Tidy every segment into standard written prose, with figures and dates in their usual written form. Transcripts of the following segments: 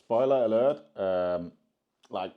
spoiler alert, like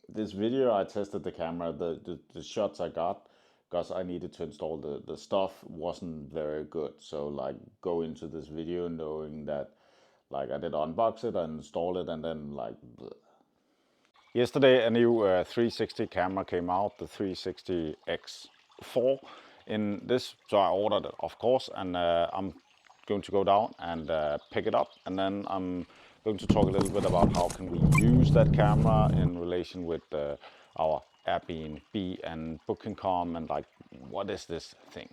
this video I tested the camera, the shots I got, because I needed to install the stuff, wasn't very good. So like go into this video knowing that like I did unbox it and install it and then like bleh. Yesterday a new 360 camera came out, the 360 X4 in this, so I ordered it of course, and I'm going to go down and pick it up, and then I'm going to talk a little bit about how can we use that camera in relation with our Airbnb and Booking.com, and like what is this thing.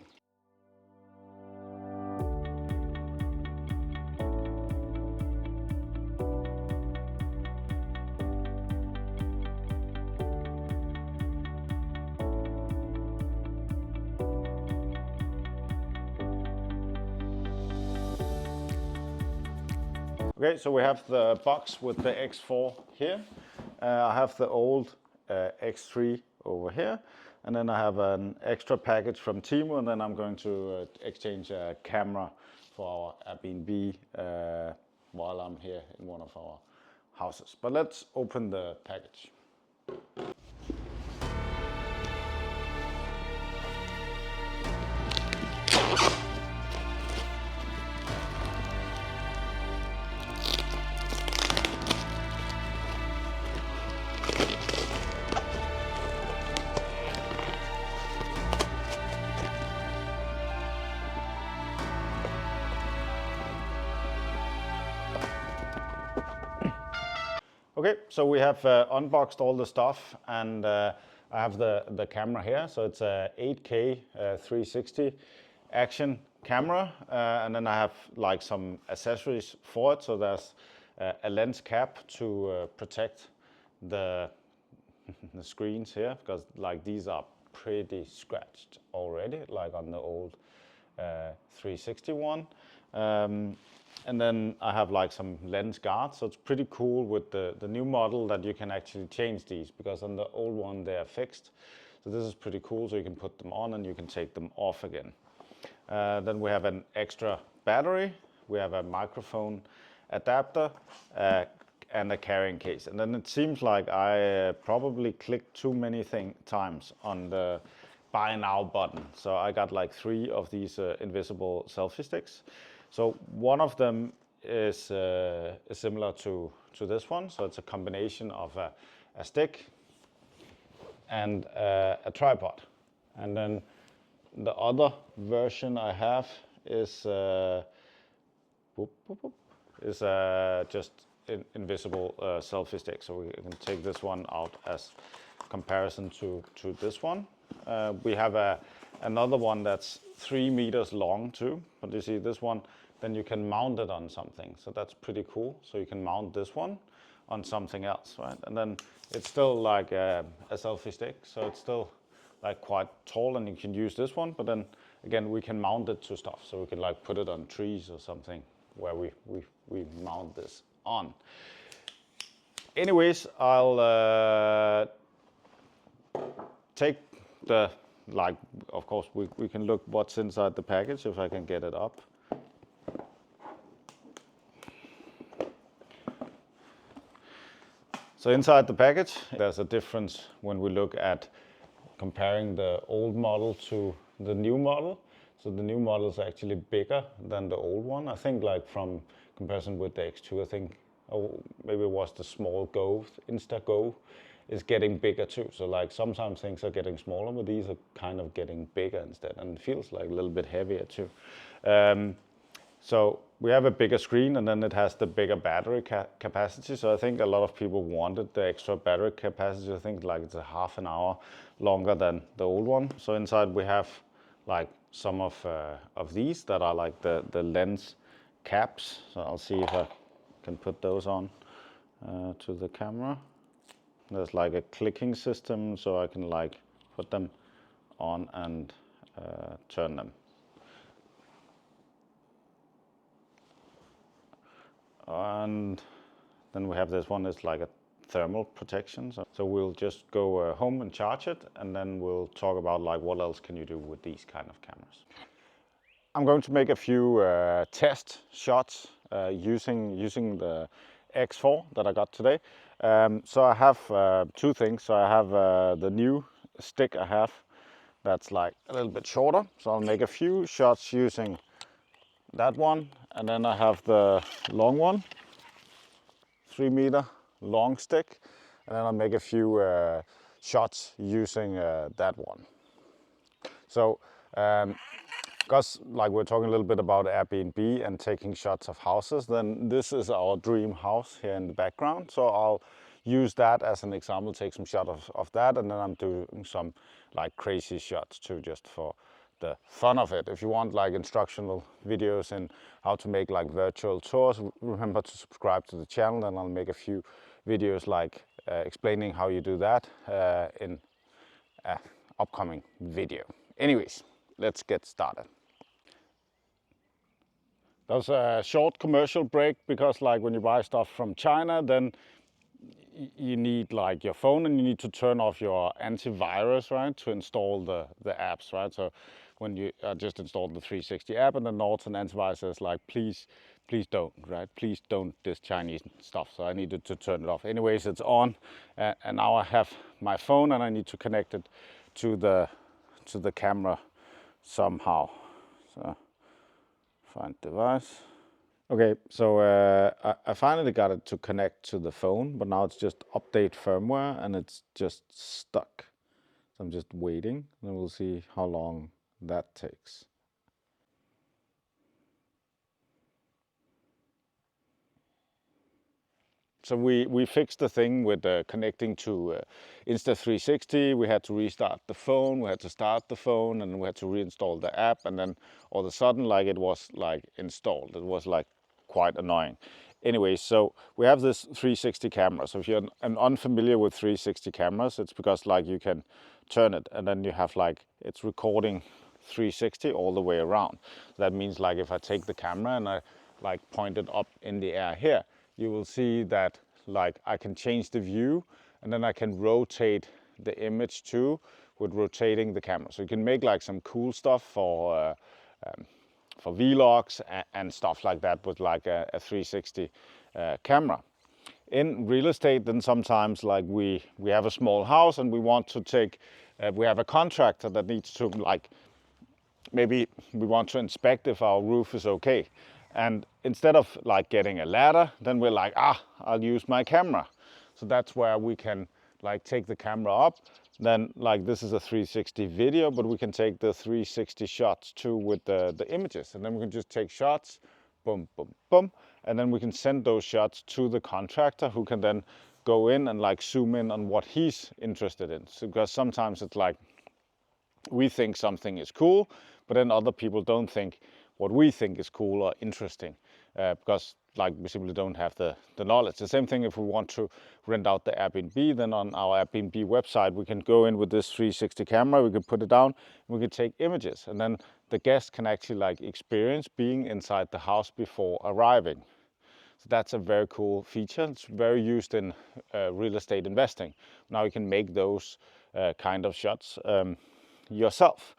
Okay, so we have the box with the X4 here. I have the old X3 over here, and then I have an extra package from Temu, and then I'm going to exchange a camera for our Airbnb while I'm here in one of our houses. But let's open the package. Okay, so we have unboxed all the stuff, and I have the camera here. So it's a 8K 360 action camera, and then I have like some accessories for it. So there's a lens cap to protect the screens here, because like these are pretty scratched already, like on the old 360 one. And then I have like some lens guards, so it's pretty cool with the new model that you can actually change these, because on the old one they are fixed. So this is pretty cool, so you can put them on and you can take them off again. Then we have an extra battery, we have a microphone adapter, and a carrying case. And then it seems like I probably clicked too many times on the buy now button. So I got like 3 of these invisible selfie sticks. So one of them is similar to this one. So it's a combination of a stick and a tripod. And then the other version I have is just invisible selfie stick. So we can take this one out as comparison to this one. We have another one that's 3 meters long too, but you see this one, then you can mount it on something. So that's pretty cool. So you can mount this one on something else, right? And then it's still like a selfie stick. So it's still like quite tall, and you can use this one, but then again, we can mount it to stuff. So we can like put it on trees or something where we mount this on. Anyways, I'll take the, like, of course we can look what's inside the package if I can get it up. So inside the package, there's a difference when we look at comparing the old model to the new model. So the new model is actually bigger than the old one. I think like from comparison with the X2, I think, oh, maybe it was the small Go, INSTA360 is getting bigger too. So like sometimes things are getting smaller, but these are kind of getting bigger instead, and it feels like a little bit heavier too. So we have a bigger screen, and then it has the bigger battery capacity. So I think a lot of people wanted the extra battery capacity. I think like it's a half an hour longer than the old one. So inside we have like some of these that are like the lens caps. So I'll see if I can put those on to the camera. There's like a clicking system, so I can like put them on and turn them. And then we have this one, it's like a thermal protection. So we'll just go home and charge it, and then we'll talk about like what else can you do with these kind of cameras. I'm going to make a few test shots using the X4 that I got today. So I have two things. So I have the new stick I have that's like a little bit shorter. So I'll make a few shots using that one. And then I have the long one, 3 meter long stick. And then I'll make a few shots using that one. So, because like we're talking a little bit about Airbnb and taking shots of houses, then this is our dream house here in the background. So I'll use that as an example, take some shots of that, and then I'm doing some like crazy shots too, just for the fun of it. If you want like instructional videos in how to make like virtual tours, remember to subscribe to the channel, and I'll make a few videos like explaining how you do that in an upcoming video. Anyways, let's get started. That was a short commercial break because like when you buy stuff from China, then you need like your phone and you need to turn off your antivirus, right, to install the apps, right? So when you just installed the 360 app, and the Norton antivirus says like, please don't, right? Please don't this Chinese stuff. So I needed to turn it off. Anyways, it's on, and now I have my phone and I need to connect it to the camera somehow. So find device. Okay, so I finally got it to connect to the phone, but now it's just update firmware and it's just stuck. So I'm just waiting, and we'll see how long that takes. So we fixed the thing with connecting to Insta360. We had to restart the phone, we had to start the phone, and we had to reinstall the app, and then all of a sudden like it was like installed. It was like quite annoying. Anyway, so we have this 360 camera. So if you're unfamiliar with 360 cameras, it's because like you can turn it and then you have like it's recording 360 all the way around. That means like if I take the camera and I like point it up in the air here, you will see that like I can change the view, and then I can rotate the image too with rotating the camera. So you can make like some cool stuff for vlogs and stuff like that with like a 360 camera. In real estate, then sometimes like we have a small house and we want to take, we have a contractor that needs to like, maybe we want to inspect if our roof is okay. And instead of like getting a ladder, then we're like, I'll use my camera. So that's where we can like take the camera up. Then like this is a 360 video, but we can take the 360 shots too with the images. And then we can just take shots, boom, boom, boom. And then we can send those shots to the contractor, who can then go in and like zoom in on what he's interested in. So, because sometimes it's like, we think something is cool, but then other people don't think what we think is cool or interesting, because like we simply don't have the knowledge. The same thing if we want to rent out the Airbnb, then on our Airbnb website we can go in with this 360 camera, we can put it down, we can take images, and then the guest can actually like experience being inside the house before arriving. So that's a very cool feature. It's very used in real estate investing. Now you can make those kind of shots yourself.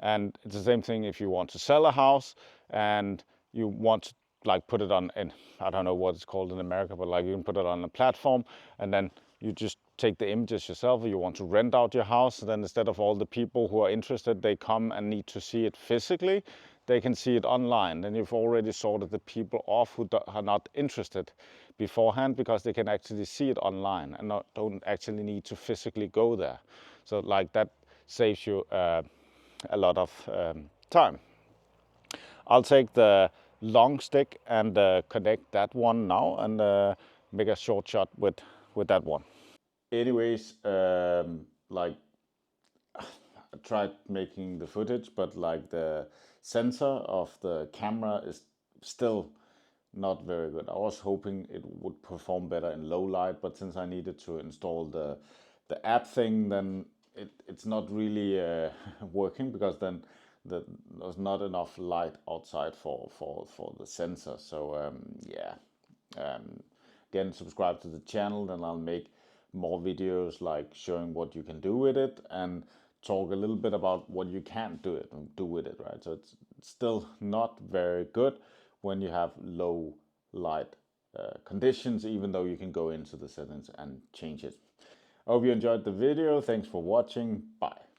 And it's the same thing if you want to sell a house and you want to like put it on, and I don't know what it's called in America, but like you can put it on a platform and then you just take the images yourself. Or you want to rent out your house, then instead of all the people who are interested, they come and need to see it physically, they can see it online. Then you've already sorted the people off who are not interested beforehand, because they can actually see it online and don't actually need to physically go there. So like that saves you a lot of time. I'll take the long stick and connect that one now and make a short shot with that one. Anyways, like I tried making the footage, but like the sensor of the camera is still not very good. I was hoping it would perform better in low light, but since I needed to install the app thing, then it's not really working, because then there's not enough light outside for the sensor. So yeah, again, subscribe to the channel, then I'll make more videos like showing what you can do with it and talk a little bit about what you can't do with it, right? So it's still not very good when you have low light conditions, even though you can go into the settings and change it. I hope you enjoyed the video. Thanks for watching. Bye.